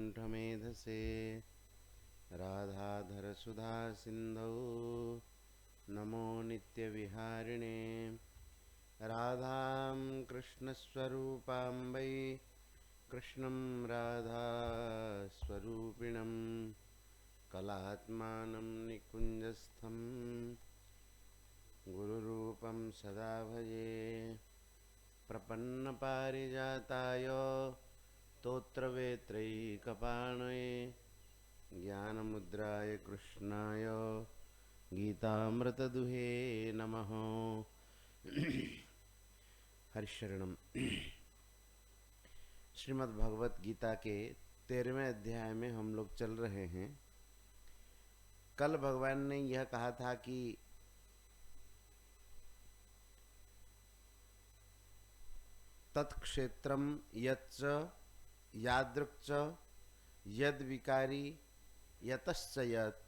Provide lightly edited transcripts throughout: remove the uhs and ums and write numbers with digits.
कण्ठमेधसे राधाधर सुधा सिन्धौ नमो नित्यविहारिणे राधां कृष्णस्वरूपां वै कृष्णं राधास्वरूपिणं कलात्मानं निकुञ्जस्थं गुरुरूपं सदा भजे प्रपन्नपारिजाताय स्तोत्रवेत्रैकपाणये ज्ञानमुद्राय कृष्णाय गीतामृतदुहे नमः। हरिशरणम। श्रीमद् भगवत गीता के 13वें अध्याय में हम लोग चल रहे हैं। कल भगवान ने यह कहा था कि तत्क्षेत्रम यच्च यादृक्च यद विकारी यतश्च यत्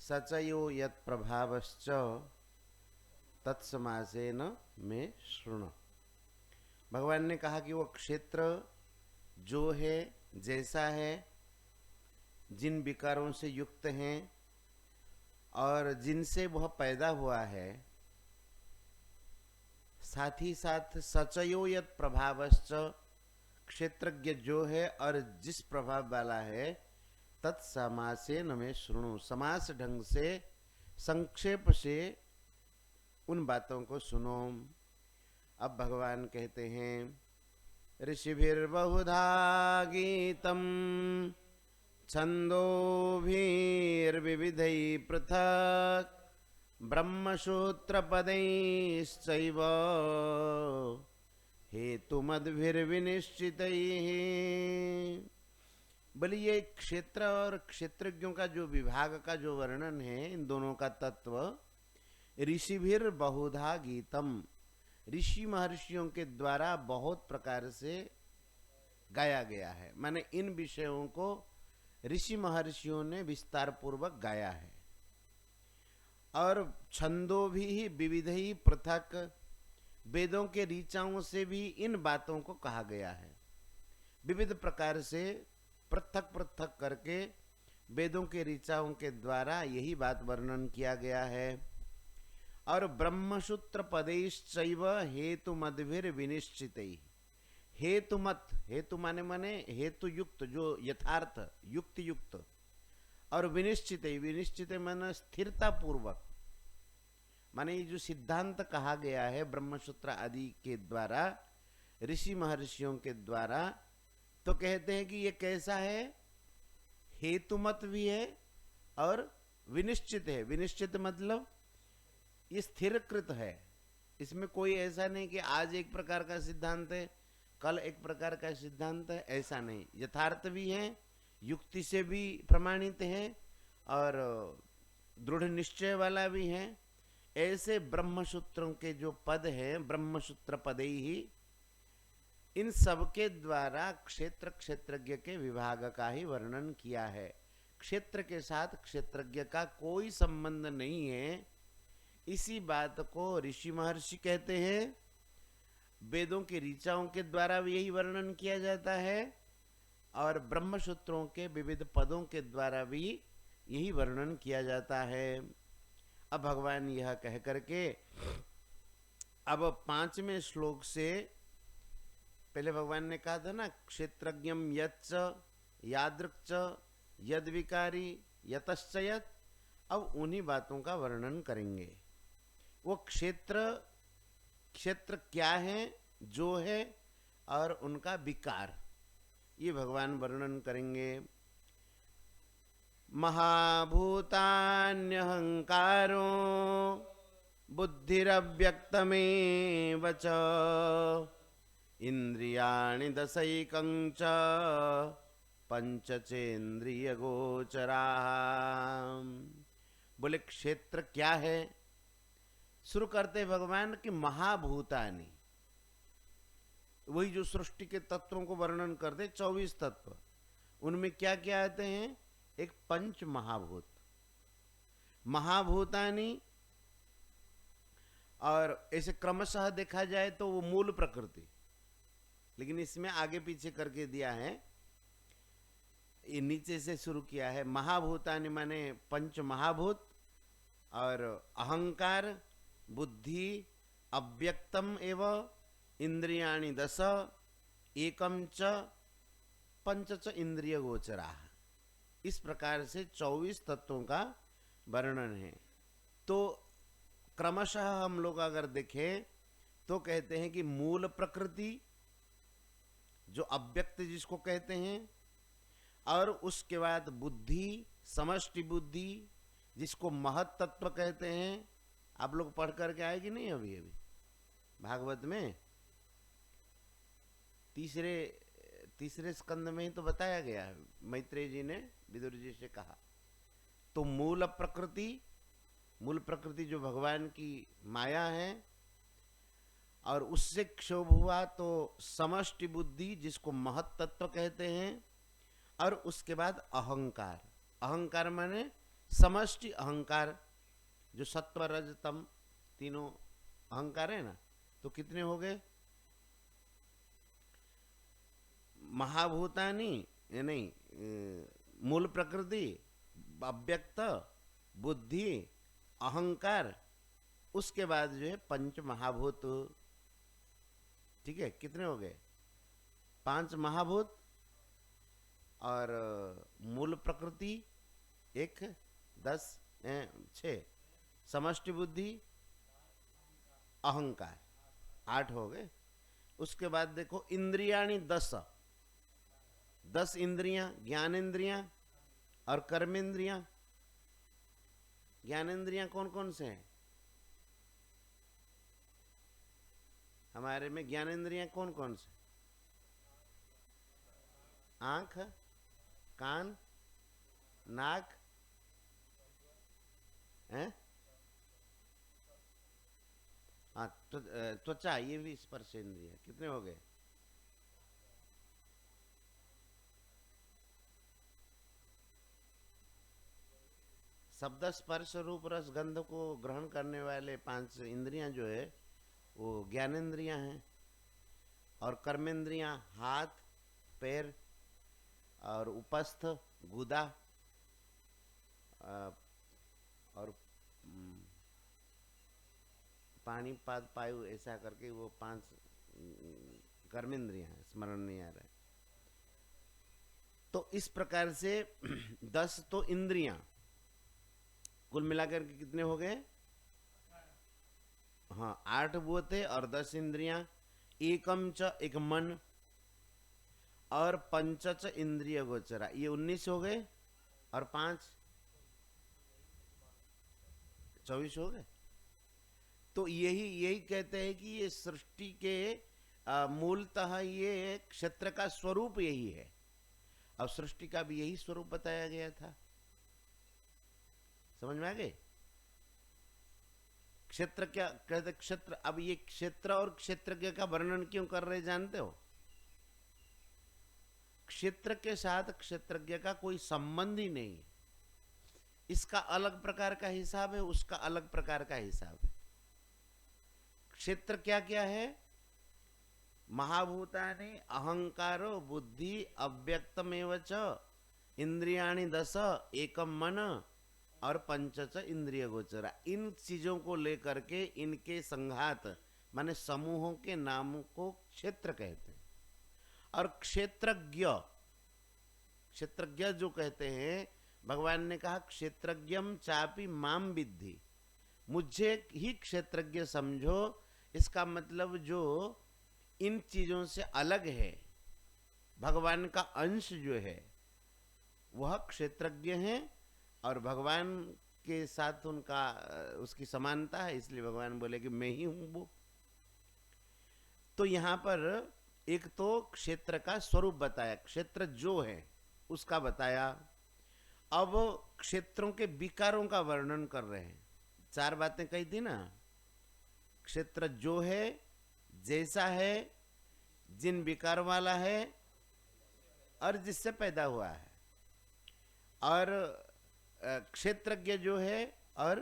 सचयो यत् प्रभावश्च तत्समासेन में शृणु। भगवान ने कहा कि वो क्षेत्र जो है, जैसा है, जिन विकारों से युक्त हैं और जिनसे वह पैदा हुआ है, साथ ही साथ सचयो यत् प्रभावश्च, क्षेत्रज्ञ जो है और जिस प्रभाव वाला है, तत्समासेन में शृणु, समास ढंग से संक्षेप से उन बातों को सुनो। अब भगवान कहते हैं ऋषिभिर्बहुधा गीतम छंदोभिर्विविधैः पृथक् ब्रह्मसूत्रपदैश्चैव हेतुमद्भिर्विनिश्चितैः। बोले ये क्षेत्र और क्षेत्रज्ञों का जो विभाग का जो वर्णन है, इन दोनों का तत्व ऋषिभिर बहुधा गीतम, ऋषि महर्षियों के द्वारा बहुत प्रकार से गाया गया है। माने इन विषयों को ऋषि महर्षियों ने विस्तार पूर्वक गाया है। और छंदों भी विविध ही पृथक, वेदों के ऋचाओं से भी इन बातों को कहा गया है। विविध प्रकार से पृथक पृथक करके वेदों के ऋचाओं के द्वारा यही बात वर्णन किया गया है। और ब्रह्मसूत्र पदैश्चैव हेतु मद्भिर विनिश्चितैः, हेतु मत, हेतु माने हेतु युक्त, जो यथार्थ युक्ति युक्त, और विनिश्चित, विनिश्चित माने स्थिरता पूर्वक, माने ये जो सिद्धांत कहा गया है ब्रह्मसूत्र आदि के द्वारा, ऋषि महर्षियों के द्वारा, तो कहते हैं कि ये कैसा है, हेतुमत भी है और विनिश्चित है। विनिश्चित मतलब ये स्थिरकृत है, इसमें कोई ऐसा नहीं कि आज एक प्रकार का सिद्धांत है कल एक प्रकार का सिद्धांत है, ऐसा नहीं। यथार्थ भी है, युक्ति से भी प्रमाणित है और दृढ़ निश्चय वाला भी है। ऐसे ब्रह्मसूत्रों के जो पद हैं, ब्रह्मसूत्र पदे ही, इन सब के द्वारा क्षेत्र क्षेत्रज्ञ के विभाग का ही वर्णन किया है। क्षेत्र के साथ क्षेत्रज्ञ का कोई संबंध नहीं है। इसी बात को ऋषि महर्षि कहते हैं। वेदों के ऋचाओं के द्वारा भी यही वर्णन किया जाता है और ब्रह्मसूत्रों के विविध पदों के द्वारा भी यही वर्णन किया जाता है। अब भगवान यह कह करके अब 5वें श्लोक से, पहले भगवान ने कहा था ना, क्षेत्रज्ञम यच्च यादृक्च यद विकारी यतश्च यत्, अब उन्हीं बातों का वर्णन करेंगे। वो क्षेत्र क्या है, जो है, और उनका विकार, ये भगवान वर्णन करेंगे। महाभूतान्यहंकारो बुद्धिरव्यक्तमेव च इंद्रियाणि दशैकं च पंचचेन्द्रियगोचराः। बोले क्षेत्र क्या है? शुरू करते भगवान कि महाभूतानि, वही जो सृष्टि के तत्वों को वर्णन करते, 24 तत्व, उनमें क्या क्या आते हैं? एक पंच महाभूत, महाभूतानि, और ऐसे क्रमशः देखा जाए तो वो मूल प्रकृति, लेकिन इसमें आगे पीछे करके दिया है ये नीचे से शुरू किया है। महाभूतानि माने पंच महाभूत, और अहंकार, बुद्धि, अव्यक्तम एव इंद्रियाणि दश, एकम च पंच च इंद्रिय गोचरा। इस प्रकार से 24 तत्वों का वर्णन है। तो क्रमशः हम लोग अगर देखें तो कहते हैं कि मूल प्रकृति जो अव्यक्त जिसको कहते हैं, और उसके बाद बुद्धि, समष्टि बुद्धि जिसको महत तत्व कहते हैं। आप लोग पढ़ करके आए कि नहीं अभी अभी भागवत में? तीसरे स्कंद में ही तो बताया गया है, मैत्रेय जी ने विदुर जी से कहा। तो मूल प्रकृति जो भगवान की माया है, और उससे क्षोभ हुआ तो समष्टि बुद्धि जिसको महत तत्व कहते हैं, और उसके बाद अहंकार माने समष्टि अहंकार, जो सत्व रज तम तीनों अहंकार है ना। तो कितने हो गए? महाभूतानि नहीं, मूल प्रकृति, अव्यक्त, बुद्धि, अहंकार, उसके बाद जो है पंच महाभूत। ठीक है, कितने हो गए? 5 महाभूत और मूल प्रकृति 1, 10, 6, समष्टि बुद्धि, अहंकार 8 हो गए। उसके बाद देखो इंद्रियाणि 10 इंद्रियां, ज्ञानेन्द्रियां और कर्मेंद्रियां। ज्ञानेन्द्रियां कौन कौन से हैं हमारे में? ज्ञानेन्द्रियां कौन कौन से? आंख, कान, नाक, त्वचा, ये भी स्पर्श इंद्रिय। कितने हो गए? शब्द, स्पर्श, रूप, रस, गंध को ग्रहण करने वाले 5 इंद्रियां जो है वो ज्ञानेन्द्रियां हैं। और कर्मेंद्रियां हाथ, पैर और उपस्थ, गुदा और पानी, पाद, पायु, ऐसा करके वो 5 कर्मेंद्रियां हैं, स्मरण नहीं आ रहा है। तो इस प्रकार से 10 तो इंद्रियां, कुल मिलाकर के कितने हो गए? हाँ, 8 भूत है और 10 इंद्रियां। एकम च, एक मन, और पंचच इंद्रिय गोचरा, ये 19 हो गए, और 5 24 हो गए। तो यही कहते हैं कि ये सृष्टि के मूलतः ये क्षेत्र का स्वरूप यही है, और सृष्टि का भी यही स्वरूप बताया गया था। समझ में आ गए? क्षेत्र क्या कहते? क्षेत्र। अब ये क्षेत्र और क्षेत्रज्ञ का वर्णन क्यों कर रहे जानते हो? क्षेत्र के साथ क्षेत्रज्ञ का कोई संबंध ही नहीं है। इसका अलग प्रकार का हिसाब है, उसका अलग प्रकार का हिसाब है। क्षेत्र क्या क्या है? महाभूतानि, अहंकारो, बुद्धि, अव्यक्तमेव च, इंद्रियाणि 10, एकम मन और पंचच इंद्रिय गोचरा। इन चीजों को लेकर के इनके संघात माने समूहों के नामों को क्षेत्र कहते हैं। और क्षेत्रज्ञ जो कहते हैं, भगवान ने कहा क्षेत्रज्ञम चापि माम विद्धि, मुझे ही क्षेत्रज्ञ समझो। इसका मतलब जो इन चीजों से अलग है, भगवान का अंश जो है वह क्षेत्रज्ञ है, और भगवान के साथ उनका उसकी समानता है, इसलिए भगवान बोले कि मैं ही हूं वो। तो यहां पर एक तो क्षेत्र का स्वरूप बताया, क्षेत्र जो है उसका बताया। अब क्षेत्रों के विकारों का वर्णन कर रहे हैं। 4 बातें कही थी ना। क्षेत्र जो है, जैसा है, जिन विकार वाला है, और जिससे पैदा हुआ है। और क्षेत्रज्ञ जो है और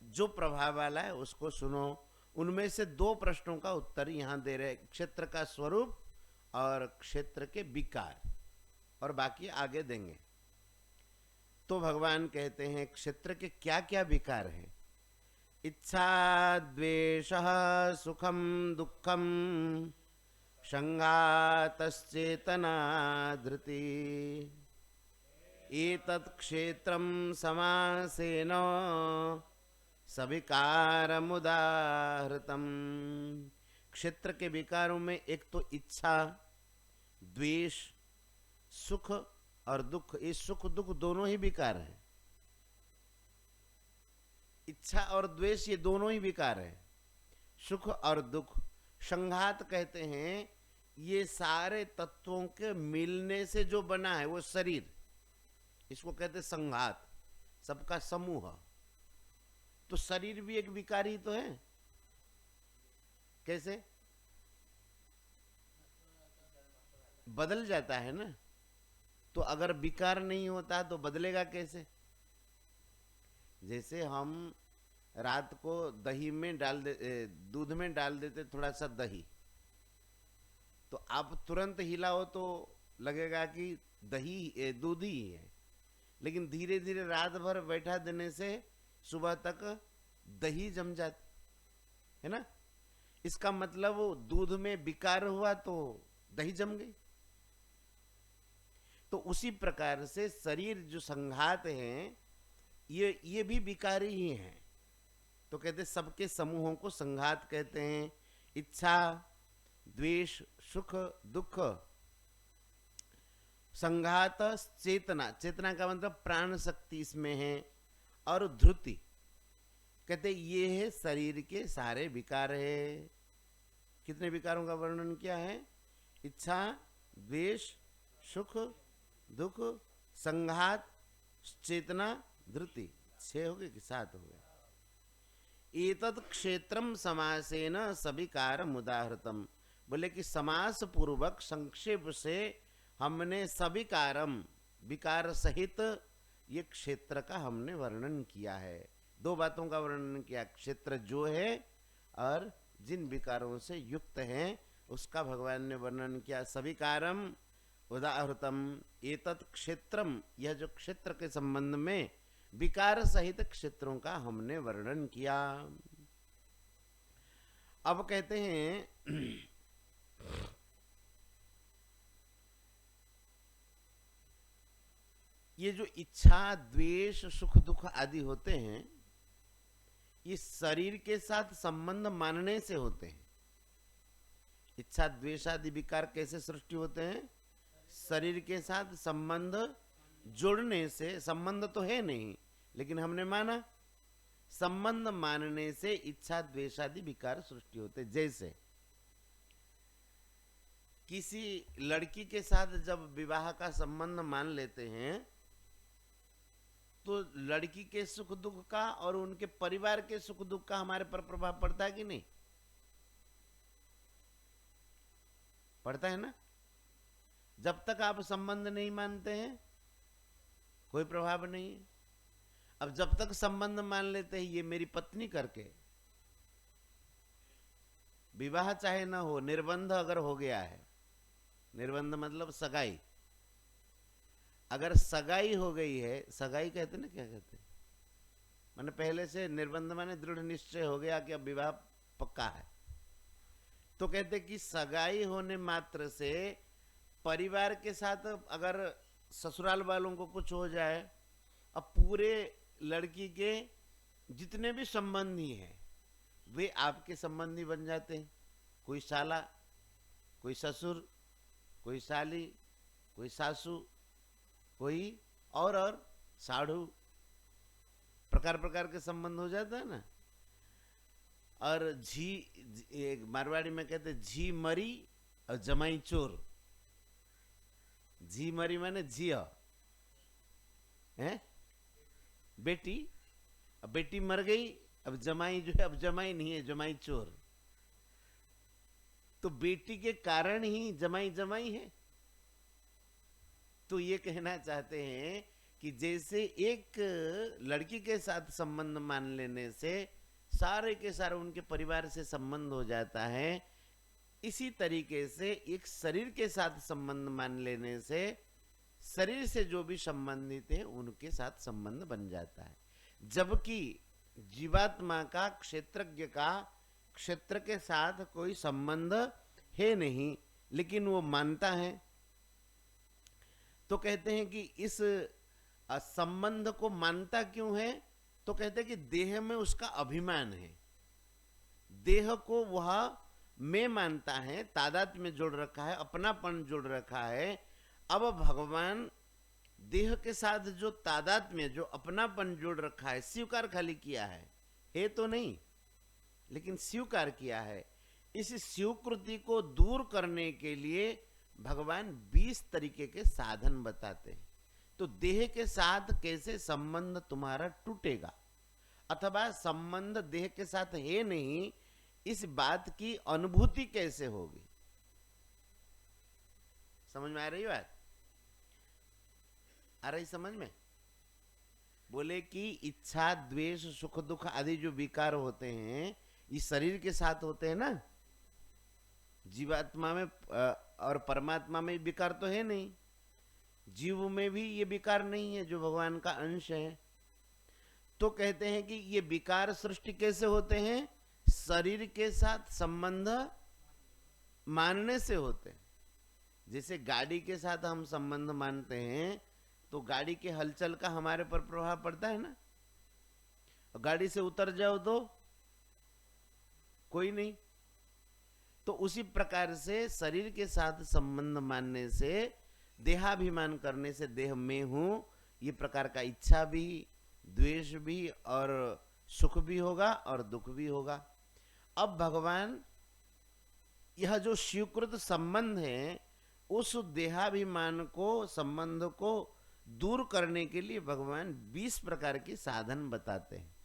जो प्रभाव वाला है, उसको सुनो। उनमें से 2 प्रश्नों का उत्तर यहां दे रहे, क्षेत्र का स्वरूप और क्षेत्र के विकार, और बाकी आगे देंगे। तो भगवान कहते हैं क्षेत्र के क्या क्या विकार हैं। इच्छा द्वेषः सुखम दुखम संघातश्चेतना धृति एतत् क्षेत्रम समासेन सविकारमुदाहृतम्। क्षेत्र के विकारों में एक तो इच्छा, द्वेष, सुख और दुख। ये सुख दुख दोनों ही विकार हैं। इच्छा और द्वेष ये दोनों ही विकार हैं। सुख और दुख, संघात कहते हैं ये सारे तत्वों के मिलने से जो बना है वो शरीर, इसको कहते हैं संघात, सबका समूह। तो शरीर भी एक विकार ही तो है। कैसे बदल जाता है ना, तो अगर विकार नहीं होता तो बदलेगा कैसे। जैसे हम रात को दही में डाल दे, दूध में डाल देते थोड़ा सा दही, तो आप तुरंत हिलाओ तो लगेगा कि दही दूध ही है, लेकिन धीरे धीरे रात भर बैठा देने से सुबह तक दही जम जाती है ना। इसका मतलब दूध में विकार हुआ तो दही जम गई। तो उसी प्रकार से शरीर जो संघात हैं ये भी विकारी ही हैं। तो कहते सबके समूहों को संघात कहते हैं। इच्छा, द्वेष, सुख, दुख, संघात, चेतना, चेतना का मतलब प्राण शक्ति इसमें है, और ध्रुति कहते ये है शरीर के सारे विकार है। कितने विकारों का वर्णन किया है? इच्छा, द्वेष, सुख, दुख, संघात, चेतना, धृति। 6 हो गए कि 7 हो गए। एतत् क्षेत्रम समासेन सविकारम उदाहृतम। बोले कि समास पूर्वक संक्षेप से हमने सविकारम, विकार सहित ये क्षेत्र का हमने वर्णन किया है। 2 बातों का वर्णन किया, क्षेत्र जो है और जिन विकारों से युक्त है उसका भगवान ने वर्णन किया। सविकारम उदाहृतम एतत् क्षेत्रम, यह जो क्षेत्र के संबंध में विकार सहित क्षेत्रों का हमने वर्णन किया। अब कहते हैं ये जो इच्छा, द्वेष, सुख, दुख आदि होते हैं ये शरीर के साथ संबंध मानने से होते हैं। इच्छा, द्वेष आदि विकार कैसे सृष्टि होते हैं? शरीर के साथ संबंध जोड़ने से। संबंध तो है नहीं, लेकिन हमने माना, संबंध मानने से इच्छा, द्वेष आदि विकार सृष्टि होते। जैसे किसी लड़की के साथ जब विवाह का संबंध मान लेते हैं तो लड़की के सुख दुख का और उनके परिवार के सुख दुख का हमारे पर प्रभाव पड़ता है कि नहीं? पड़ता है ना। जब तक आप संबंध नहीं मानते हैं कोई प्रभाव नहीं है। अब जब तक संबंध मान लेते हैं ये मेरी पत्नी करके, विवाह चाहे ना हो, निर्बंध अगर हो गया है, निर्बंध मतलब सगाई, अगर सगाई हो गई है, सगाई कहते ना, क्या कहते, माने पहले से निर्बंध माने दृढ़ निश्चय हो गया कि अब विवाह पक्का है, तो कहते कि सगाई होने मात्र से परिवार के साथ अगर ससुराल वालों को कुछ हो जाए, अब पूरे लड़की के जितने भी संबंधी हैं वे आपके संबंधी बन जाते हैं। कोई साला, कोई ससुर, कोई साली, कोई सासू, कोई और साढ़ू, प्रकार प्रकार के संबंध हो जाता है ना। और झी, मारवाड़ी में कहते झी मरी और जमाई चोर। झी मरी माने झिया है बेटी, अब बेटी मर गई, अब जमाई जो है, अब जमाई नहीं है, जमाई चोर। तो बेटी के कारण ही जमाई जमाई है। तो ये कहना चाहते हैं कि जैसे एक लड़की के साथ संबंध मान लेने से सारे के सारे उनके परिवार से संबंध हो जाता है, इसी तरीके से एक शरीर के साथ संबंध मान लेने से शरीर से जो भी संबंधित है उनके साथ संबंध बन जाता है, जबकि जीवात्मा का क्षेत्रज्ञ का क्षेत्र के साथ कोई संबंध है नहीं, लेकिन वो मानता है। तो कहते हैं कि इस संबंध को मानता क्यों है? तो कहते हैं कि देह में उसका अभिमान है, देह को वह मैं मानता है, तादात्म्य में जोड़ रखा है, अपनापन जोड़ रखा है। अब भगवान देह के साथ जो तादात्म्य, जो अपनापन जोड़ रखा है, स्वीकार खाली किया है तो नहीं, लेकिन स्वीकार किया है। इस स्वीकृति को दूर करने के लिए भगवान 20 तरीके के साधन बताते हैं। तो देह के साथ कैसे संबंध तुम्हारा टूटेगा, अथवा संबंध देह के साथ है नहीं, इस बात की अनुभूति कैसे होगी? समझ में आ रही बात? आ रही समझ में? बोले कि इच्छा, द्वेष, सुख दुख आदि जो विकार होते हैं, इस शरीर के साथ होते हैं ना। जीवात्मा में और परमात्मा में विकार तो है नहीं, जीव में भी ये विकार नहीं है जो भगवान का अंश है। तो कहते हैं कि ये विकार सृष्टि कैसे होते हैं? शरीर के साथ संबंध मानने से होते हैं। जैसे गाड़ी के साथ हम संबंध मानते हैं तो गाड़ी के हलचल का हमारे पर प्रभाव पड़ता है ना। गाड़ी से उतर जाओ तो कोई नहीं। तो उसी प्रकार से शरीर के साथ संबंध मानने से, देहाभिमान करने से, देह में हूं, ये प्रकार का इच्छा भी, द्वेष भी और सुख भी होगा और दुख भी होगा। अब भगवान यह जो स्वीकृत संबंध है, उस देहाभिमान को, संबंध को दूर करने के लिए भगवान 20 प्रकार के साधन बताते हैं।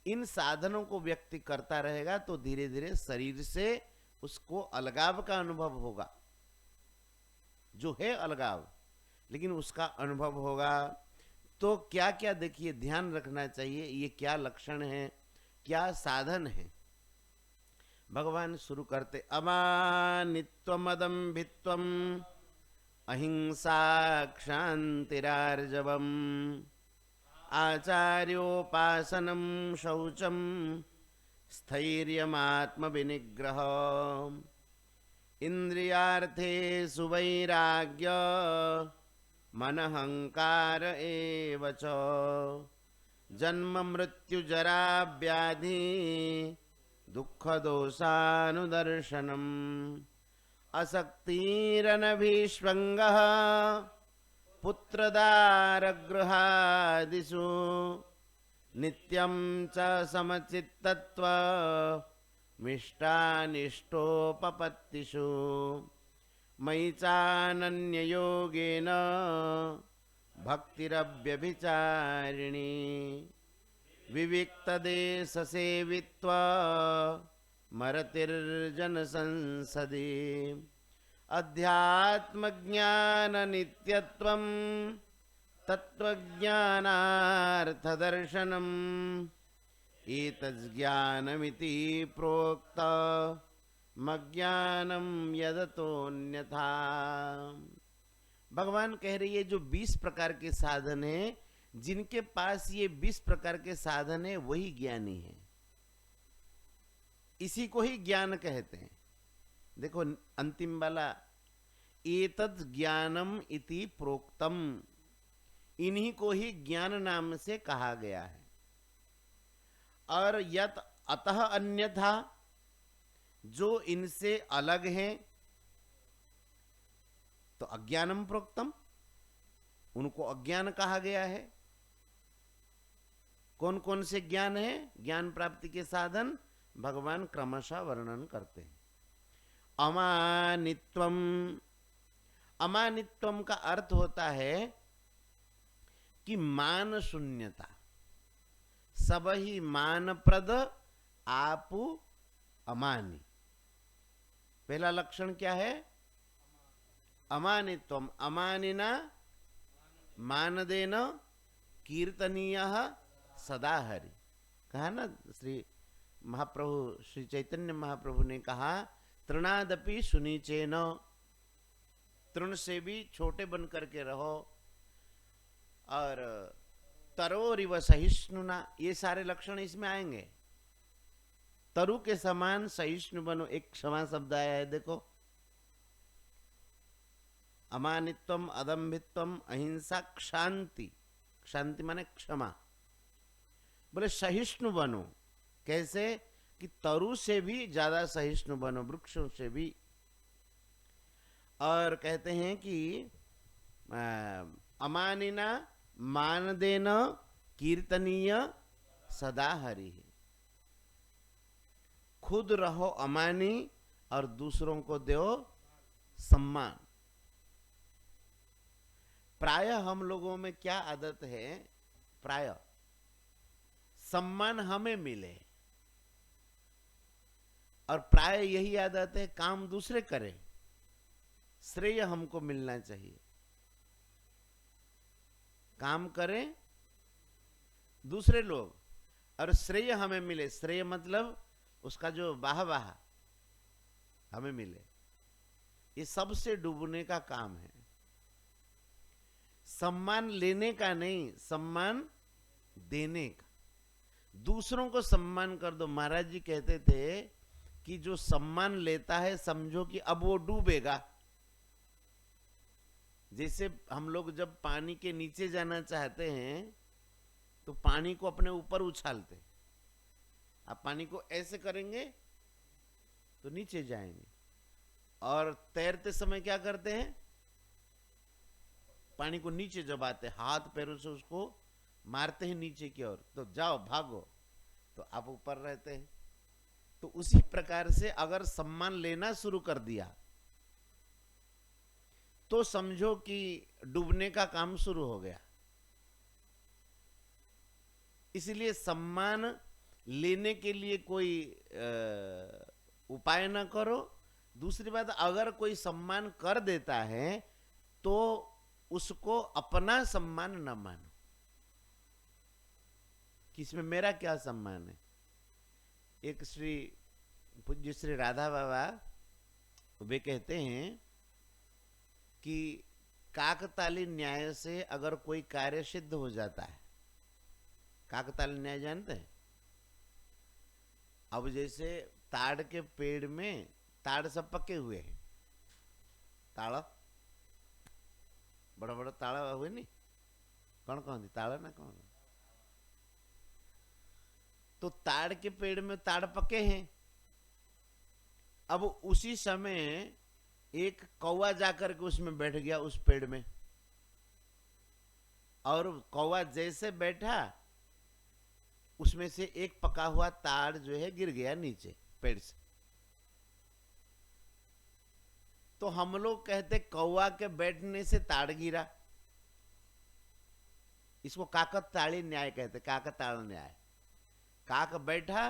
इन साधनों को व्यक्ति करता रहेगा तो धीरे धीरे शरीर से उसको अलगाव का अनुभव होगा, जो है अलगाव, लेकिन उसका अनुभव होगा। तो क्या क्या देखिए ध्यान रखना चाहिए, ये क्या लक्षण है, क्या साधन है। भगवान शुरू करते, अमानित्वम अदम्भित्वम अहिंसा क्षान्तिरार्जवम आचार्योपासनम शौचम स्थैर्यमात्म विनिग्रह इंद्रियार्थेषु वैराग्य मनहंकार एव च जन्म मृत्यु जरा व्याधि दुख दोषानुदर्शनम् असक्तिरनभिष्वङ्गः पुत्रदारगृहादिषु नित्यं च समचित्तत्व मिष्टानिष्टोपपत्तिषु मयि चानन्ययोगेन भक्तिरव्यभिचारिणी विविक्तदेशसेवित्वा मरतिर्जनसंसदि अध्यात्मज्ञाननित्यत्वं तत्त्वज्ञानार्थदर्शनम् एतज्ज्ञानमिति प्रोक्त मज्ञानम यदतोन्यथा। भगवान कह रही है जो 20 प्रकार के साधन है, जिनके पास ये 20 प्रकार के साधन है वही ज्ञानी है, इसी को ही ज्ञान कहते हैं। देखो अंतिम वाला, एतत् ज्ञानम इति प्रोक्तम, इन्हीं को ही ज्ञान नाम से कहा गया है। और यत अतः अन्यथा, जो इनसे अलग है, तो अज्ञानम प्रोक्तम, उनको अज्ञान कहा गया है। कौन कौन से ज्ञान है, ज्ञान प्राप्ति के साधन भगवान क्रमशः वर्णन करते हैं। अमानित्वम, अमानित्वम का अर्थ होता है कि मान शून्यता, सब ही मानप्रद, आप अमानी। पहला लक्षण क्या है? अमानित्वम, अमानिना मानदेन कीर्तनीय सदा हरि। कहा ना श्री महाप्रभु, श्री चैतन्य महाप्रभु ने कहा तृणादपि सुनीचेन, तृण से भी छोटे बन करके रहो, और तरोरिव सहिष्णुना, ये सारे लक्षण इसमें आएंगे। तरु के समान सहिष्णु बनो, एक क्षमा शब्द आया है देखो, अमानित्वम अदम्भित्वम अहिंसा क्षांति, क्षांति माने क्षमा, बोले सहिष्णु बनो। कैसे कि तरु से भी ज्यादा सहिष्णु बनो, वृक्षों से भी। और कहते हैं कि अमानिना मान देना कीर्तनीय सदा हरि, खुद रहो अमानी और दूसरों को दो सम्मान। प्राय हम लोगों में क्या आदत है, प्राय सम्मान हमें मिले, और प्राय यही आदत है काम दूसरे करें, श्रेय हमको मिलना चाहिए। काम करें दूसरे लोग और श्रेय हमें मिले, श्रेय मतलब उसका जो वाह वाह हमें मिले, ये सबसे डूबने का काम है। सम्मान लेने का नहीं, सम्मान देने का। दूसरों को सम्मान कर दो। महाराज जी कहते थे कि जो सम्मान लेता है समझो कि अब वो डूबेगा। जैसे हम लोग जब पानी के नीचे जाना चाहते हैं तो पानी को अपने ऊपर उछालते, आप पानी को ऐसे करेंगे तो नीचे जाएंगे, और तैरते समय क्या करते हैं, पानी को नीचे दबाते, हाथ पैरों से उसको मारते हैं नीचे की ओर, तो जाओ भागो, तो आप ऊपर रहते हैं। तो उसी प्रकार से अगर सम्मान लेना शुरू कर दिया तो समझो कि डूबने का काम शुरू हो गया। इसलिए सम्मान लेने के लिए कोई उपाय ना करो। दूसरी बात, अगर कोई सम्मान कर देता है तो उसको अपना सम्मान न मानो कि इसमें मेरा क्या सम्मान है। एक पूज्य श्री राधा बाबा वे कहते हैं कि काकताली न्याय से अगर कोई कार्य सिद्ध हो जाता है, काकताली न्याय जानते हैं? अब जैसे ताड़ के पेड़ में ताड़ सब पके हुए हैं, ताड़ बड़ा बड़ा ताड़ा हुए नहीं, कौन कौन थी ताड़ा ना कौन, तो ताड़ के पेड़ में ताड़ पके हैं। अब उसी समय एक कौवा जाकर के उसमें बैठ गया उस पेड़ में, और कौवा जैसे बैठा उसमें से एक पका हुआ ताड़ जो है गिर गया नीचे पेड़ से। तो हम लोग कहते कौवा के बैठने से ताड़ गिरा, इसको काकताली न्याय कहते, काकताल न्याय। काक बैठा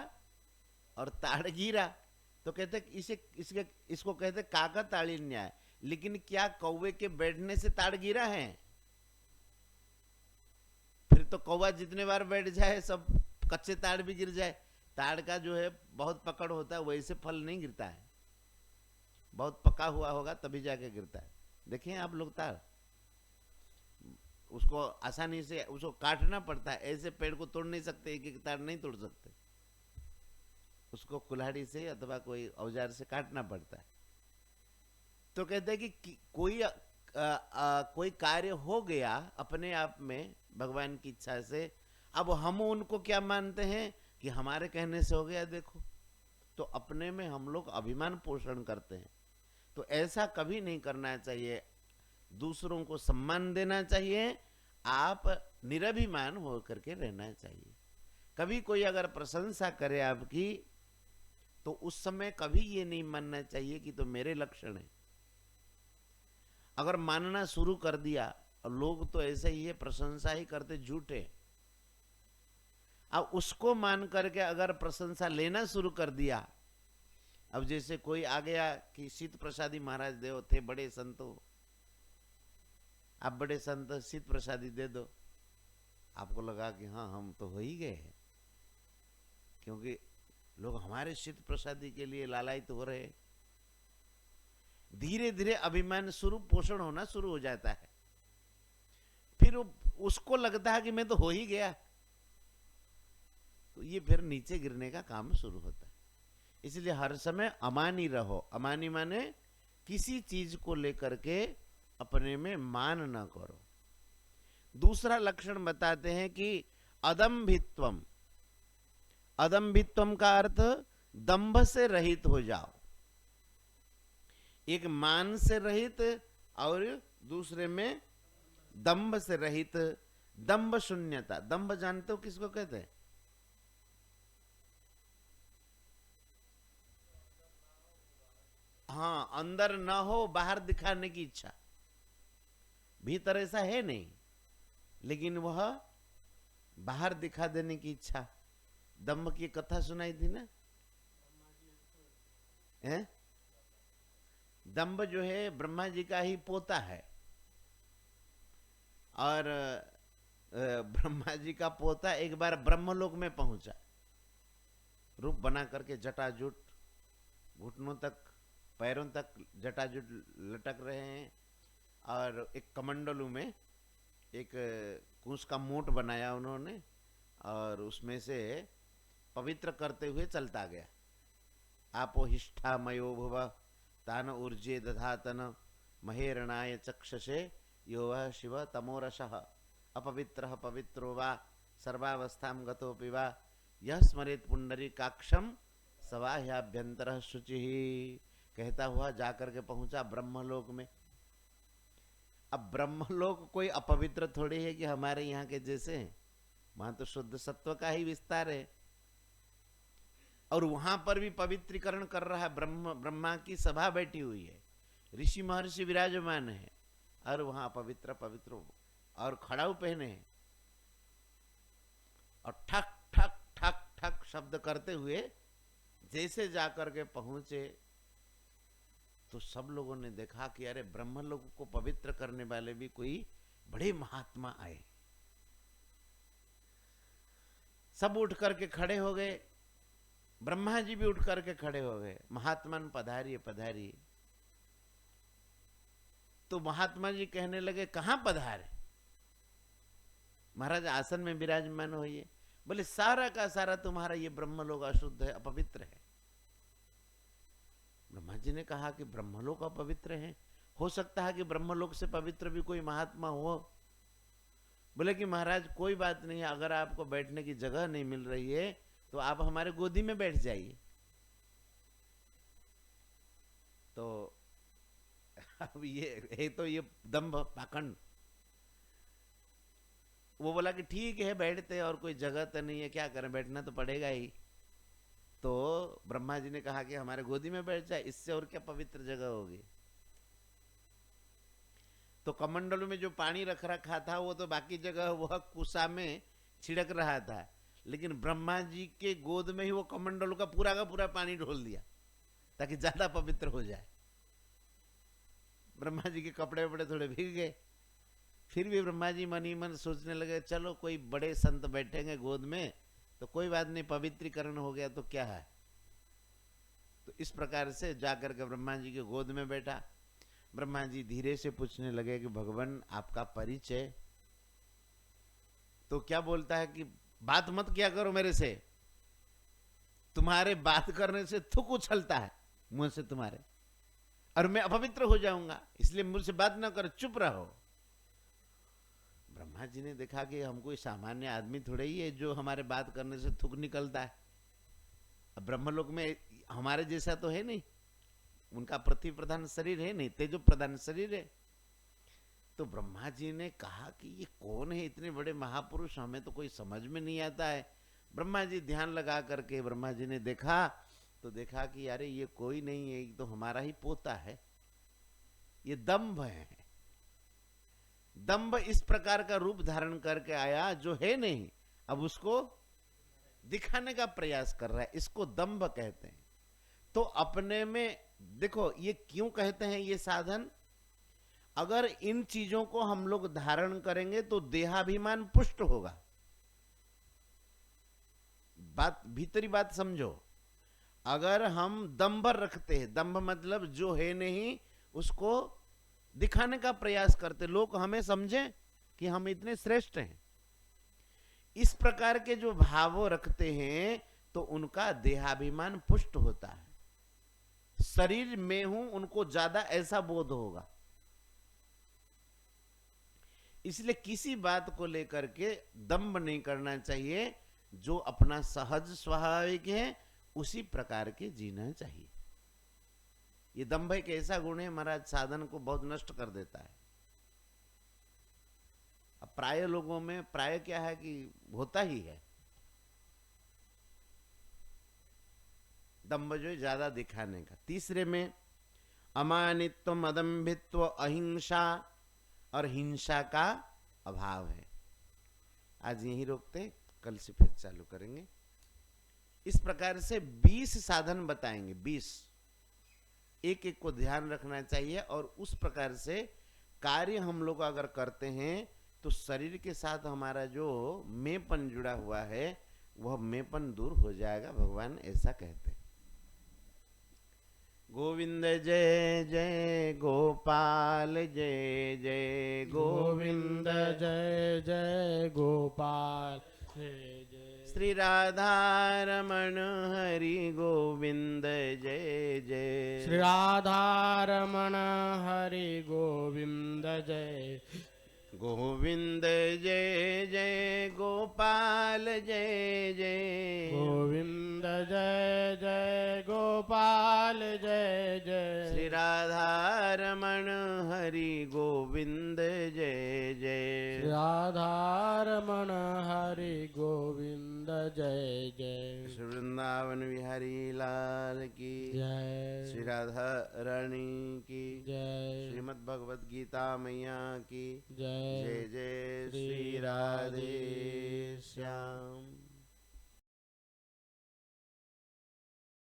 और ताड़ गिरा तो कहते इसको कहते काकताली न्याय। लेकिन क्या कौवे के बैठने से ताड़ गिरा है? फिर तो कौवा जितने बार बैठ जाए सब कच्चे ताड़ भी गिर जाए। ताड़ का जो है बहुत पकड़ होता है, वैसे फल नहीं गिरता है, बहुत पका हुआ होगा तभी जाके गिरता है। देखिए आप लोग ताड़, उसको आसानी से उसको काटना पड़ता है, ऐसे पेड़ को तोड़ नहीं सकते, एक एक ताड़ नहीं तोड़ सकते, उसको कुल्हाड़ी से अथवा कोई औजार से काटना पड़ता है। तो कहते हैं कि कोई कार्य हो गया अपने आप में भगवान की इच्छा से, अब हम उनको क्या मानते हैं कि हमारे कहने से हो गया देखो, तो अपने में हम लोग अभिमान पोषण करते हैं। तो ऐसा कभी नहीं करना चाहिए, दूसरों को सम्मान देना चाहिए, आप निरभिमान हो करके रहना चाहिए। कभी कोई अगर प्रशंसा करे आपकी तो उस समय कभी ये नहीं मानना चाहिए कि तो मेरे लक्षण है। अगर मानना शुरू कर दिया, और लोग तो ऐसे ही है, प्रशंसा ही करते झूठे, अब उसको मान करके अगर प्रशंसा लेना शुरू कर दिया, अब जैसे कोई आ गया कि शीत प्रसादी महाराज देव थे बड़े संतो, आप बड़े संत शीत प्रसादी दे दो, आपको लगा कि हाँ हम तो हो ही गए हैं, क्योंकि लोग हमारे शीत प्रसादी के लिए लालायित हो रहे, धीरे धीरे अभिमान स्वरूप पोषण होना शुरू हो जाता है। फिर उसको लगता है कि मैं तो हो ही गया, तो ये फिर नीचे गिरने का काम शुरू होता है। इसलिए हर समय अमानी रहो। अमानी माने किसी चीज को लेकर के अपने में मान न करो। दूसरा लक्षण बताते हैं कि अदम्भित्वम। अदम्भित्वम का अर्थ दंभ से रहित हो जाओ। एक मान से रहित और दूसरे में दंभ से रहित। दंभ शून्यता। दंभ जानते हो किसको कहते हैं? हाँ, अंदर ना हो, बाहर दिखाने की इच्छा। भीतर ऐसा है नहीं, लेकिन वह बाहर दिखा देने की इच्छा। दंभ की कथा सुनाई थी ना? हैं? दंभ जो है ब्रह्मा जी का ही पोता है, और ब्रह्मा जी का पोता एक बार ब्रह्मलोक में पहुंचा। रूप बना करके जटाजुट, घुटनों तक, पैरों तक जटाजुट लटक रहे हैं, और एक कमंडलू में एक कुश का मोट बनाया उन्होंने, और उसमें से पवित्र करते हुए चलता गया। आपो हिष्ठा मयो भुव तान ऊर्जे दधातन महेरणाय चक्षसे यो वह शिव तमोरसः अपवित्रः पवित्रो वा सर्वावस्थां गतोऽपि वा यह स्मरेत पुंडरीकाक्षं सवाह्याभ्यंतरः शुचिः। कहता हुआ जाकर के पहुंचा ब्रह्मलोक में। अब ब्रह्मलोक कोई अपवित्र थोड़ी है कि हमारे यहाँ के जैसे। वहां तो शुद्ध सत्व का ही विस्तार है, और वहां पर भी पवित्रीकरण कर रहा है। ब्रह्मा की सभा बैठी हुई है, ऋषि महर्षि विराजमान है, और वहां पवित्र पवित्र और खड़ाऊ पहने हैं, और ठक ठक ठक ठक शब्द करते हुए जैसे जाकर के पहुंचे, तो सब लोगों ने देखा कि अरे ब्रह्मलोक को पवित्र करने वाले भी कोई बड़े महात्मा आए। सब उठ करके खड़े हो गए। ब्रह्मा जी भी उठ करके खड़े हो गए। महात्मन पधारिए पधारिए। तो महात्मा जी कहने लगे, कहां पधारे? महाराज आसन में विराजमान होइए। बोले सारा का सारा तुम्हारा ये ब्रह्मलोक अशुद्ध है, अपवित्र है। ब्रह्मा जी ने कहा कि ब्रह्मलोक अपवित्र है? हो सकता है कि ब्रह्मलोक से पवित्र भी कोई महात्मा हो। बोले कि महाराज कोई बात नहीं, अगर आपको बैठने की जगह नहीं मिल रही है तो आप हमारे गोदी में बैठ जाइए। तो अब ये तो ये दंभ पाखंड। वो बोला कि ठीक है बैठते, और कोई जगह तो नहीं है, क्या करें, बैठना तो पड़ेगा ही। तो ब्रह्मा जी ने कहा कि हमारे गोदी में बैठ जाए, इससे और क्या पवित्र जगह होगी। तो कमंडलू में जो पानी रख रखा था वो तो बाकी जगह वह कुसा में छिड़क रहा था, लेकिन ब्रह्मा जी के गोद में ही वो कमंडलू का पूरा पानी ढोल दिया ताकि ज्यादा पवित्र हो जाए। ब्रह्मा जी के कपड़े वपड़े थोड़े भीग गए। फिर भी ब्रह्मा जी मन ही मन सोचने लगे, चलो कोई बड़े संत बैठेंगे गोद में तो कोई बात नहीं, पवित्रीकरण हो गया तो क्या है। तो इस प्रकार से जाकर के ब्रह्मा जी के गोद में बैठा। ब्रह्मा जी धीरे से पूछने लगे कि भगवान आपका परिचय। तो क्या बोलता है कि बात मत किया करो मेरे से, तुम्हारे बात करने से थूक उछलता है मुंह से तुम्हारे, और मैं अपवित्र हो जाऊंगा, इसलिए मुझसे बात ना करो, चुप रहो। ब्रह्मा जी ने देखा कि हम कोई सामान्य आदमी थोड़े ही है जो हमारे बात करने से थूक निकलता है। अब ब्रह्मलोक में हमारे जैसा तो है नहीं, उनका पृथ्वी प्रधान शरीर है नहीं, तेजो प्रधान शरीर है। तो ब्रह्मा जी ने कहा कि ये कौन है, इतने बड़े महापुरुष, हमें तो कोई समझ में नहीं आता है। ब्रह्मा जी ध्यान लगा करके ब्रह्मा जी ने देखा तो देखा कि अरे ये कोई नहीं है, तो हमारा ही पोता है, ये दंभ है। दंभ इस प्रकार का रूप धारण करके आया जो है नहीं, अब उसको दिखाने का प्रयास कर रहा है, इसको दंभ कहते हैं। तो अपने में देखो ये क्यों कहते हैं ये साधन, अगर इन चीजों को हम लोग धारण करेंगे तो देहाभिमान पुष्ट होगा। बात भीतरी बात समझो। अगर हम दंभ रखते हैं, दंभ मतलब जो है नहीं उसको दिखाने का प्रयास करते, लोग हमें समझें कि हम इतने श्रेष्ठ हैं। इस प्रकार के जो भाव रखते हैं तो उनका देहाभिमान पुष्ट होता है, शरीर में हूं उनको ज्यादा ऐसा बोध होगा। इसलिए किसी बात को लेकर के दंभ नहीं करना चाहिए, जो अपना सहज स्वाभाविक है उसी प्रकार के जीना चाहिए। ये दंभ एक ऐसा गुण है महाराज, साधन को बहुत नष्ट कर देता है। अब प्राय लोगों में प्राय क्या है कि होता ही है दंभ, जो ज्यादा दिखाने का। तीसरे में अमानित्व, मदंभित्व, अहिंसा और हिंसा का अभाव है। आज यहीं रोकते हैं, कल से फिर चालू करेंगे। इस प्रकार से 20 साधन बताएंगे, 20 एक एक को ध्यान रखना चाहिए। और उस प्रकार से कार्य हम लोग अगर करते हैं तो शरीर के साथ हमारा जो मेंपन जुड़ा हुआ है वह मेंपन दूर हो जाएगा, भगवान ऐसा कहते हैं। गोविंद जय जय गोपाल, जय जय गोविंद, जय जय गोपाल, जय जय श्री राधा रमण हरि गोविंद, जय जय श्री राधा रमण हरि गोविंद, जय गोविंद, जय जय गोपाल, जय जय गोविंद, जय जय गोपाल, जय जय श्री राधा रमण हरि गोविंद, जय जय श्री राधा रमण हरि गोविंद, जय जय श्री वृंदावन बिहारी लाल की जय श्री राधा रानी की जय श्रीमद् भगवद गीता मैया की जय जय जय श्री राधे श्याम।